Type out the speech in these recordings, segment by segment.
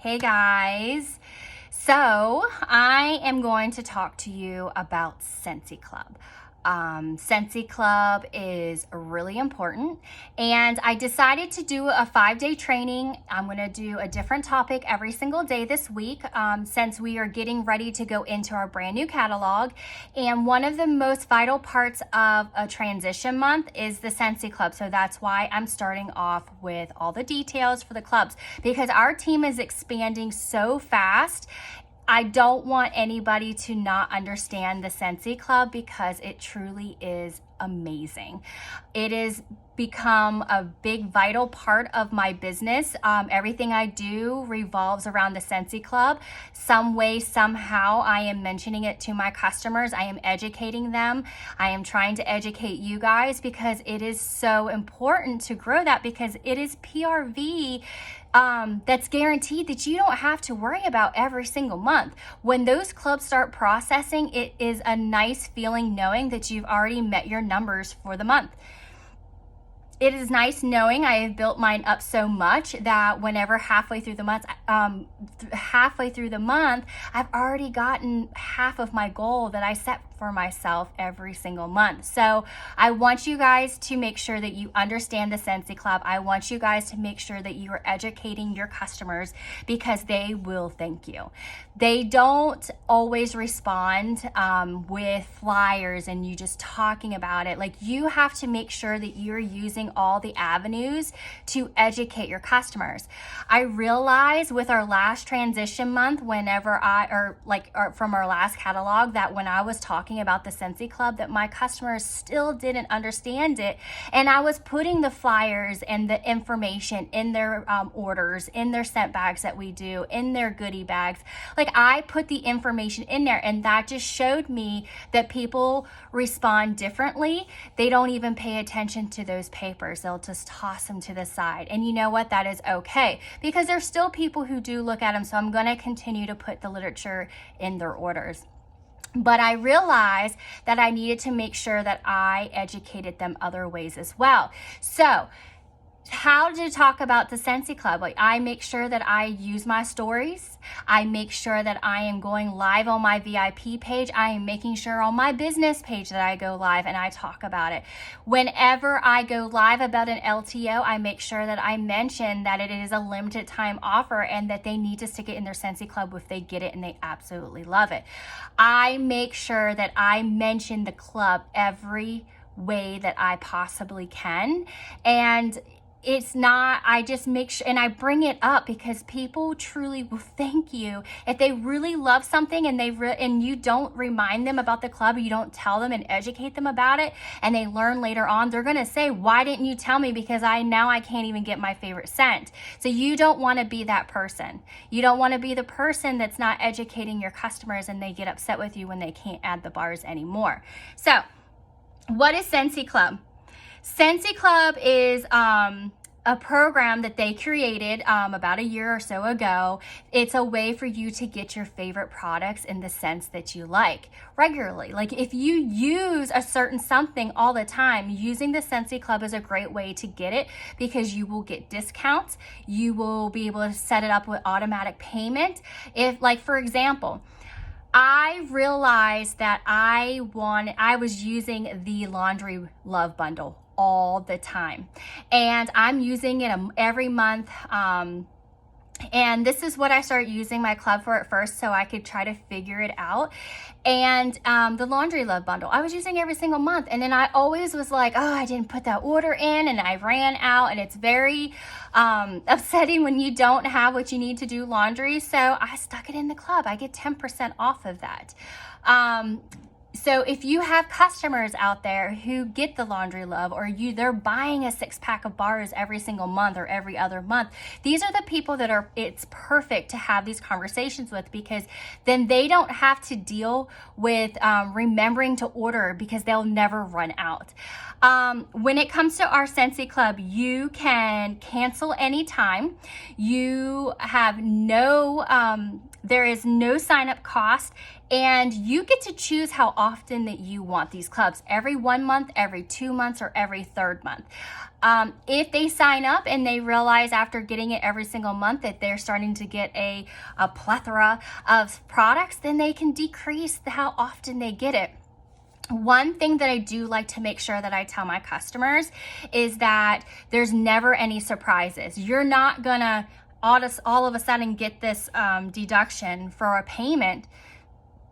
Hey guys, so I am going to talk to you about Scentsy Club. Scentsy Club is really important, and I decided to do a 5-day training. I'm going to do a different topic every single day this week since we are getting ready to go into our brand new catalog. And one of the most vital parts of a transition month is the Scentsy Club. So that's why I'm starting off with all the details for the clubs, because our team is expanding so fast. I don't want anybody to not understand the Scentsy Club because it truly is amazing. It has become a big vital part of my business. Everything I do revolves around the Scentsy Club. Some way, somehow, I am mentioning it to my customers. I am educating them. I am trying to educate you guys because it is so important to grow that, because it is PRV that's guaranteed that you don't have to worry about every single month. When those clubs start processing, it is a nice feeling knowing that you've already met your numbers for the month. It is nice knowing I have built mine up so much that whenever halfway through the month, I've already gotten half of my goal that I set for myself every single month. So I want you guys to make sure that you understand the Scentsy Club. I want you guys to make sure that you are educating your customers, because they will thank you. They don't always respond with flyers and you just talking about it. Like, you have to make sure that you're using all the avenues to educate your customers. I realized with our last transition month, from our last catalog, that when I was talking about the Scentsy Club, that my customers still didn't understand it. And I was putting the flyers and the information in their orders, in their scent bags that we do, in their goodie bags. Like, I put the information in there, and that just showed me that people respond differently. They don't even pay attention to those papers. They'll just toss them to the side. And you know what? That is okay, because there's still people who do look at them. So I'm going to continue to put the literature in their orders. But I realized that I needed to make sure that I educated them other ways as well. So how to talk about the Scentsy Club? Like, I make sure that I use my stories. I make sure that I am going live on my VIP page. I am making sure on my business page that I go live and I talk about it. Whenever I go live about an LTO, I make sure that I mention that it is a limited time offer and that they need to stick it in their Scentsy Club if they get it and they absolutely love it. I make sure that I mention the club every way that I possibly can. And it's not, I just make sure, and I bring it up because people truly will thank you. If they really love something and and you don't remind them about the club, or you don't tell them and educate them about it, and they learn later on, they're going to say, why didn't you tell me? Because now I can't even get my favorite scent. So you don't want to be that person. You don't want to be the person that's not educating your customers and they get upset with you when they can't add the bars anymore. So what is Scentsy Club? Scentsy Club is a program that they created about a year or so ago. It's a way for you to get your favorite products in the scents that you like regularly. Like, if you use a certain something all the time, using the Scentsy Club is a great way to get it, because you will get discounts. You will be able to set it up with automatic payment. If, like, for example, I realized that I was using the Laundry Love Bundle all the time, and I'm using it every month. And this is what I started using my club for at first, so I could try to figure it out. And the Laundry Love Bundle, I was using every single month. And then I always was like, oh, I didn't put that order in, and I ran out. And it's very upsetting when you don't have what you need to do laundry. So I stuck it in the club. I get 10% off of that. So if you have customers out there who get the Laundry Love, or they're buying a 6-pack of bars every single month or every other month, these are the people that it's perfect to have these conversations with, because then they don't have to deal with remembering to order, because they'll never run out. When it comes to our Scentsy Club, you can cancel anytime. You have there is no sign-up cost, And you get to choose how often that you want these clubs, every 1 month, every 2 months, or every third month. If they sign up and they realize after getting it every single month that they're starting to get a plethora of products, then they can decrease how often they get it. One thing that I do like to make sure that I tell my customers is that there's never any surprises. You're not gonna all of a sudden get this deduction for a payment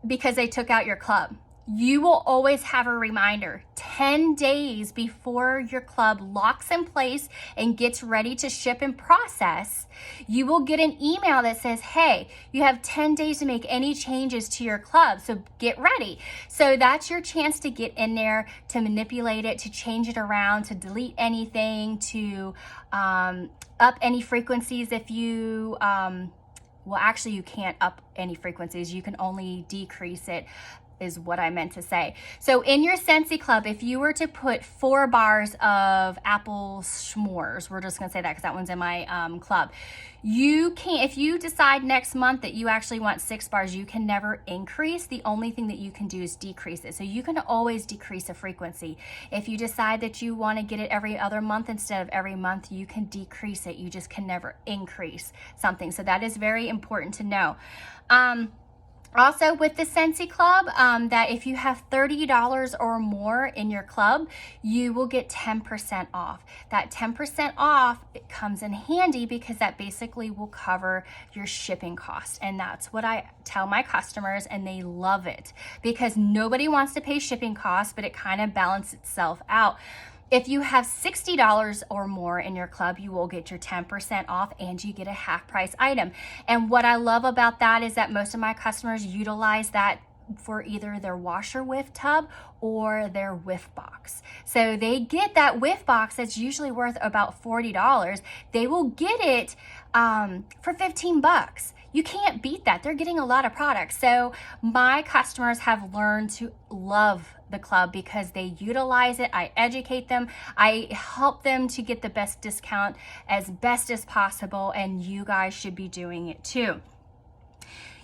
because they took out your club. You will always have a reminder 10 days before your club locks in place and gets ready to ship and process. You will get an email that says, hey, you have 10 days to make any changes to your club, so get ready. So that's your chance to get in there, to manipulate it, to change it around, to delete anything, to up any frequencies if you well, actually, you can't up any frequencies. You can only decrease it, is what I meant to say. So in your Scentsy Club, if you were to put 4 bars of apple s'mores, we're just gonna say that because that one's in my club. You can't, if you decide next month that you actually want 6 bars, you can never increase. The only thing that you can do is decrease it. So you can always decrease a frequency. If you decide that you want to get it every other month instead of every month, you can decrease it. You just can never increase something. So that is very important to know. Also with the Scentsy Club, that if you have $30 or more in your club, you will get 10% off. That 10% off, it comes in handy because that basically will cover your shipping costs. And that's what I tell my customers, and they love it because nobody wants to pay shipping costs, but it kind of balances itself out. If you have $60 or more in your club, you will get your 10% off and you get a half price item. And what I love about that is that most of my customers utilize that for either their washer whiff tub or their whiff box. So they get that whiff box that's usually worth about $40. They will get it for 15 bucks. You can't beat that. They're getting a lot of products. So my customers have learned to love the club because they utilize it. I educate them. I help them to get the best discount as best as possible, and you guys should be doing it too.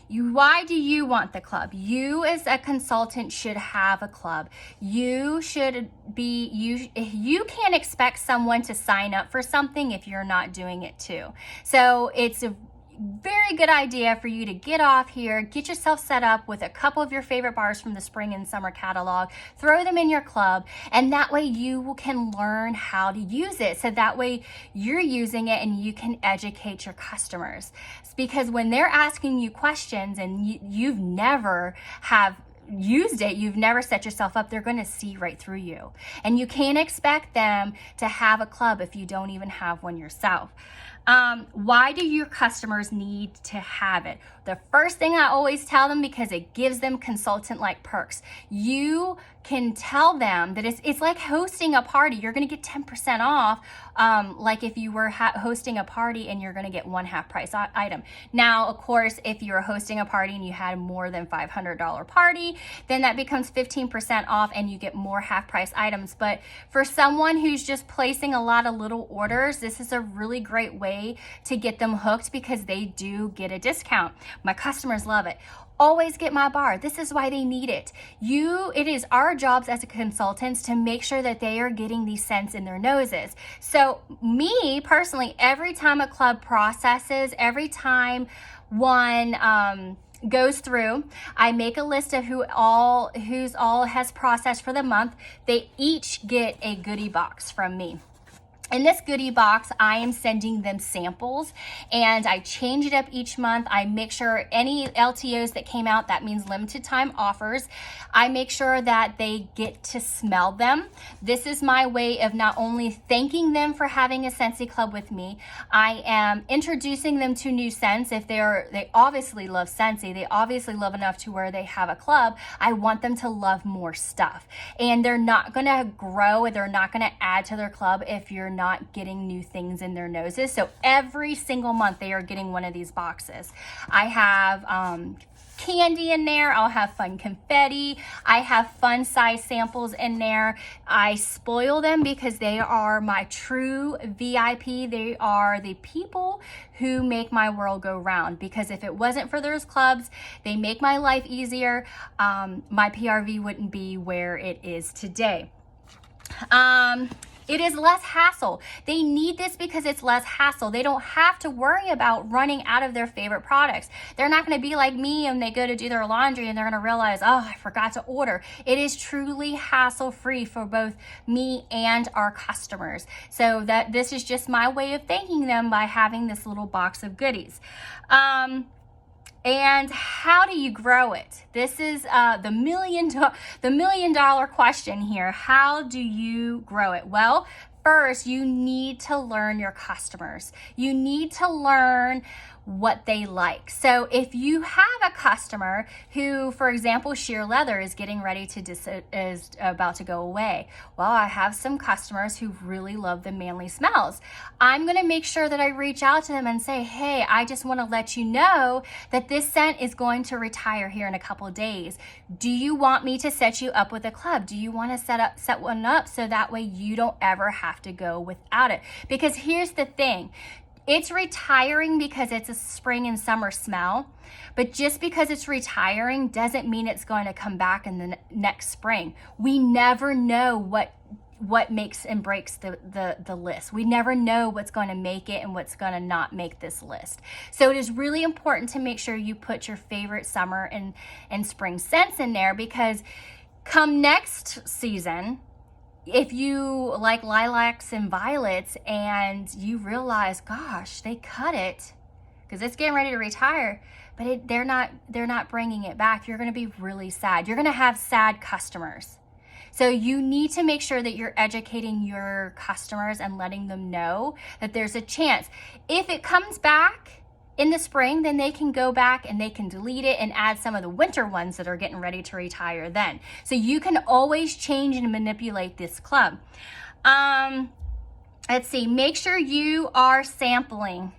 Why do you want the club? You as a consultant should have a club. You should be, you can't expect someone to sign up for something if you're not doing it too. So it's a very good idea for you to get off here, get yourself set up with a couple of your favorite bars from the spring and summer catalog, throw them in your club, and that way you can learn how to use it. So that way you're using it and you can educate your customers. It's because when they're asking you questions and you've never have used it, you've never set yourself up, they're going to see right through you. And you can't expect them to have a club if you don't even have one yourself. Why do your customers need to have it? The first thing I always tell them, because it gives them consultant-like perks. You can tell them that it's like hosting a party. You're going to get 10% off, like if you were hosting a party and you're going to get one half price item. Now, of course, if you're hosting a party and you had more than $500 party, then that becomes 15% off and you get more half price items. But for someone who's just placing a lot of little orders, this is a really great way to get them hooked because they do get a discount. My customers love it. Always get my bar. This is why they need it. It is our jobs as consultants to make sure that they are getting these scents in their noses. So me personally, every time a club processes, every time one goes through, I make a list of who's all has processed for the month. They each get a goodie box from me. In this goodie box, I am sending them samples and I change it up each month. I make sure any LTOs that came out, that means limited time offers, I make sure that they get to smell them. This is my way of not only thanking them for having a Scentsy Club with me, I am introducing them to new scents. If they obviously love Scentsy, they obviously love enough to where they have a club, I want them to love more stuff. And they're not gonna grow, they're not gonna add to their club if you're not getting new things in their noses. So every single month they are getting one of these boxes. I have candy in there. I'll have fun confetti. I have fun size samples in there. I spoil them because they are my true VIP. They are the people who make my world go round, because if it wasn't for those clubs, they make my life easier. My PRV wouldn't be where it is today. It is less hassle. They need this because it's less hassle. They don't have to worry about running out of their favorite products. They're not going to be like me and they go to do their laundry and they're going to realize, oh, I forgot to order. It is truly hassle-free for both me and our customers. So that this is just my way of thanking them by having this little box of goodies. And how do you grow it? This is the million dollar question here. How do you grow it? Well, first, you need to learn your customers. You need to learn what they like. So if you have a customer who, for example, sheer leather is getting ready to is about to go away. Well, I have some customers who really love the manly smells. I'm going to make sure that I reach out to them and say, hey, I just want to let you know that this scent is going to retire here in a couple of days. Do you want me to set you up with a club? Do you want to set one up so that way you don't ever have to go without it? Because here's the thing. It's retiring because it's a spring and summer smell, but just because it's retiring doesn't mean it's going to come back in the next spring. We never know what makes and breaks the list. We never know what's going to make it and what's going to not make this list. So it is really important to make sure you put your favorite summer and spring scents in there, because come next season, if you like lilacs and violets and you realize, gosh, they cut it because it's getting ready to retire, but they're not bringing it back, you're going to be really sad. You're going to have sad customers. So you need to make sure that you're educating your customers and letting them know that there's a chance. If it comes back in the spring, then they can go back and they can delete it and add some of the winter ones that are getting ready to retire then. So you can always change and manipulate this club. Let's see, make sure you are sampling.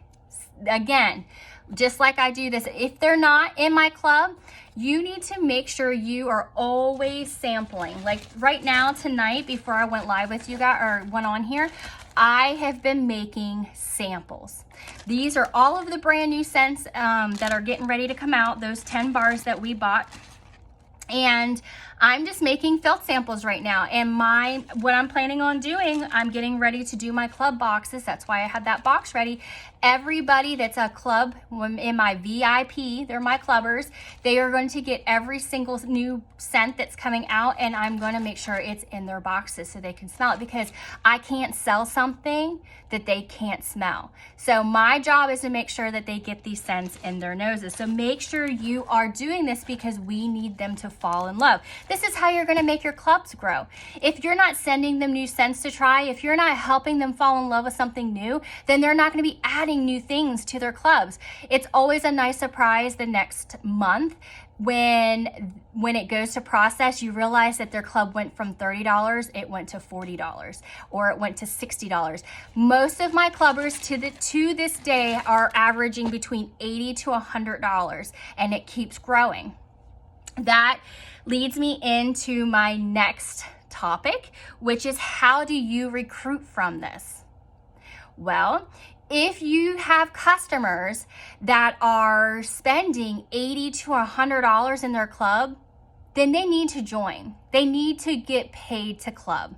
Again, just like I do this, if they're not in my club, you need to make sure you are always sampling. Like right now, tonight, before I went live with you guys, or went on here, I have been making samples. These are all of the brand new scents that are getting ready to come out, those 10 bars that we bought. And I'm just making felt samples right now. And what I'm planning on doing, I'm getting ready to do my club boxes. That's why I had that box ready. Everybody that's a club in my VIP, they're my clubbers, they are going to get every single new scent that's coming out, and I'm going to make sure it's in their boxes so they can smell it, because I can't sell something that they can't smell. So my job is to make sure that they get these scents in their noses. So make sure you are doing this, because we need them to fall in love. This is how you're going to make your clubs grow. If you're not sending them new scents to try, if you're not helping them fall in love with something new, then they're not going to be adding new things to their clubs. It's always a nice surprise the next month when it goes to process, you realize that their club went from $30, it went to $40, or it went to $60. Most of my clubbers to this day are averaging between $80 to $100, and it keeps growing. That leads me into my next topic, which is, how do you recruit from this? Well, if you have customers that are spending $80 to $100 in their club, then they need to join. They need to get paid to club.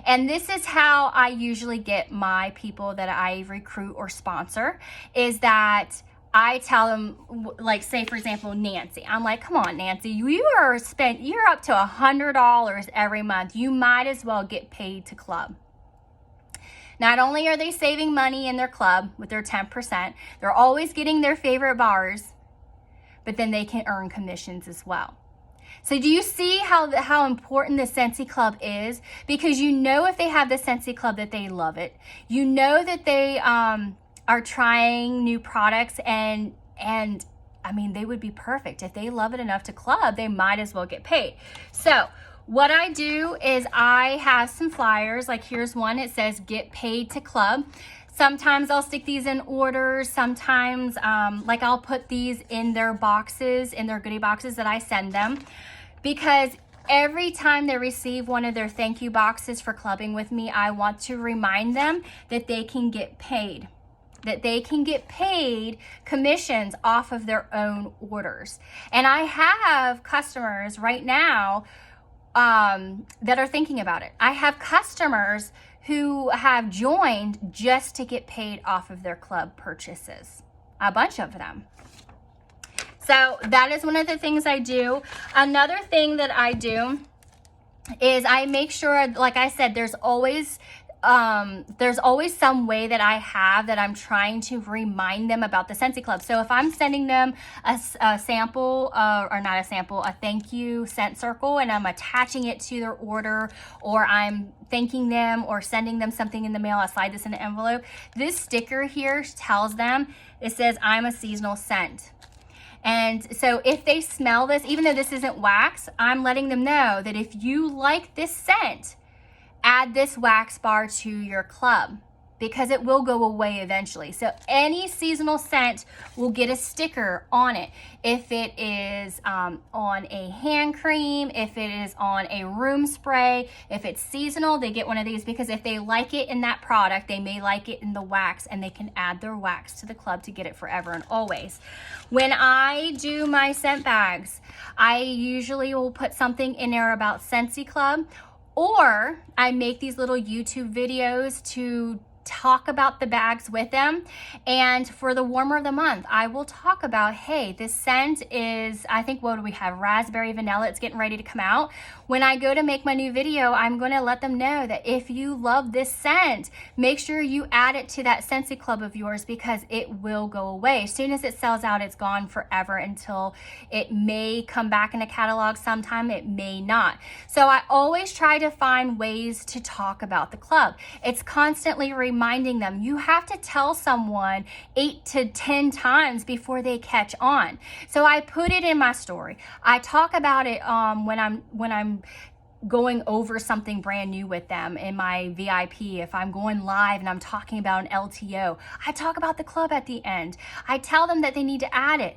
And this is how I usually get my people that I recruit or sponsor, is that I tell them, like, say for example, Nancy. I'm like, come on, Nancy, you're up to $100 every month. You might as well get paid to club. Not only are they saving money in their club with their 10%, they're always getting their favorite bars, but then they can earn commissions as well. So do you see how important the Scentsy Club is? Because you know, if they have the Scentsy Club, that they love it. You know that they are trying new products, and I mean, they would be perfect. If they love it enough to club, they might as well get paid. So what I do is I have some flyers. Like here's one, it says get paid to club. Sometimes I'll stick these in orders. Sometimes like I'll put these in their boxes, in their goodie boxes that I send them, because every time they receive one of their thank you boxes for clubbing with me, I want to remind them that they can get paid, that they can get paid commissions off of their own orders. And I have customers right now that are thinking about it. I have customers who have joined just to get paid off of their club purchases, a bunch of them. So that is one of the things I do. Another thing that I do is I make sure, like I said, there's always some way that I have that I'm trying to remind them about the Scentsy Club. So if I'm sending them a sample, or not a sample, a thank you scent circle, and I'm attaching it to their order, or I'm thanking them or sending them something in the mail, I slide this in an envelope. This sticker here tells them, it says, I'm a seasonal scent. And so if they smell this, even though this isn't wax, I'm letting them know that if you like this scent, add this wax bar to your club, because it will go away eventually. So any seasonal scent will get a sticker on it. If it is on a hand cream, if it is on a room spray, if it's seasonal, they get one of these, because if they like it in that product, they may like it in the wax, and they can add their wax to the club to get it forever and always. When I do my scent bags, I usually will put something in there about Scentsy Club, or I make these little YouTube videos to talk about the bags with them. And for the warmer of the month, I will talk about, hey, this scent is, I think, what do we have? Raspberry vanilla. It's getting ready to come out. When I go to make my new video, I'm going to let them know that if you love this scent, make sure you add it to that Scentsy Club of yours, because it will go away. As soon as it sells out, it's gone forever, until it may come back in a catalog sometime. It may not. So I always try to find ways to talk about the club. It's constantly reminding them. You have to tell someone 8 to 10 times before they catch on. So I put it in my story. I talk about it when I'm going over something brand new with them in my VIP. If I'm going live and I'm talking about an LTO, I talk about the club at the end. I tell them that they need to add it.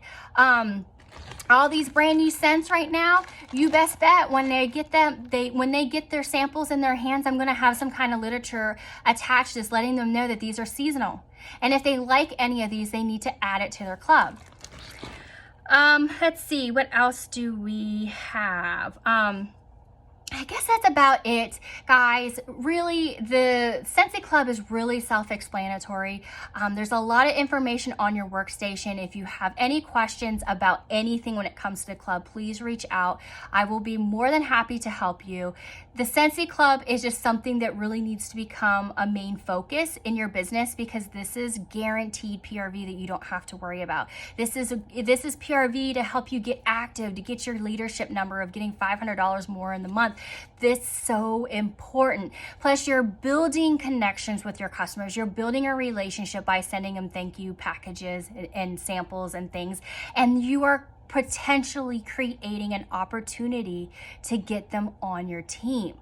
All these brand new scents right now, you best bet when they get them, when they get their samples in their hands, I'm going to have some kind of literature attached, just letting them know that these are seasonal. And if they like any of these, they need to add it to their club. Let's see, what else do we have? I guess that's about it, guys. Really, the Scentsy Club is really self-explanatory. There's a lot of information on your workstation. If you have any questions about anything when it comes to the club, please reach out. I will be more than happy to help you. The Scentsy Club is just something that really needs to become a main focus in your business, because this is guaranteed PRV that you don't have to worry about. This is PRV to help you get active, to get your leadership number of getting $500 more in the month. This is so important. Plus, you're building connections with your customers. You're building a relationship by sending them thank you packages and samples and things. And you are potentially creating an opportunity to get them on your team.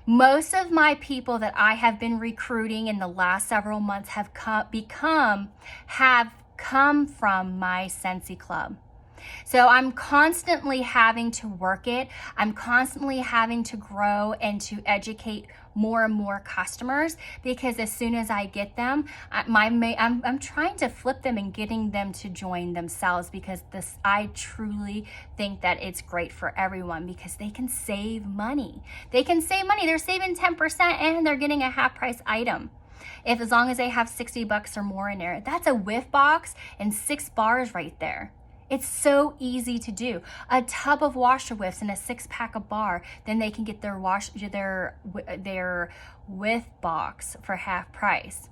Most of my people that I have been recruiting in the last several months have come from my Scentsy Club. So I'm constantly having to work it. I'm constantly having to grow and to educate more and more customers, because as soon as I get them, I'm trying to flip them and getting them to join themselves, because I truly think that it's great for everyone, because they can save money. They can save money. They're saving 10% and they're getting a half price item. As long as they have $60 or more in there, that's a whiff box and 6 bars right there. It's so easy to do. A tub of washer whiffs and a 6-pack of bar, then they can get their whiff box for half price.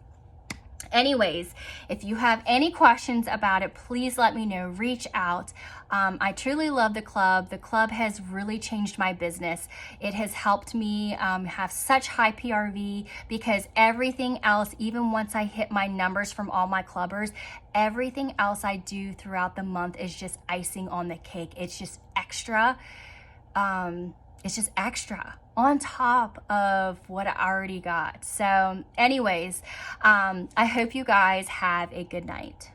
Anyways, if you have any questions about it, please let me know. Reach out. I truly love the club. The club has really changed my business. It has helped me have such high PRV, because everything else, even once I hit my numbers from all my clubbers, everything else I do throughout the month is just icing on the cake. It's just extra. it's just extra on top of what I already got. So anyways, I hope you guys have a good night.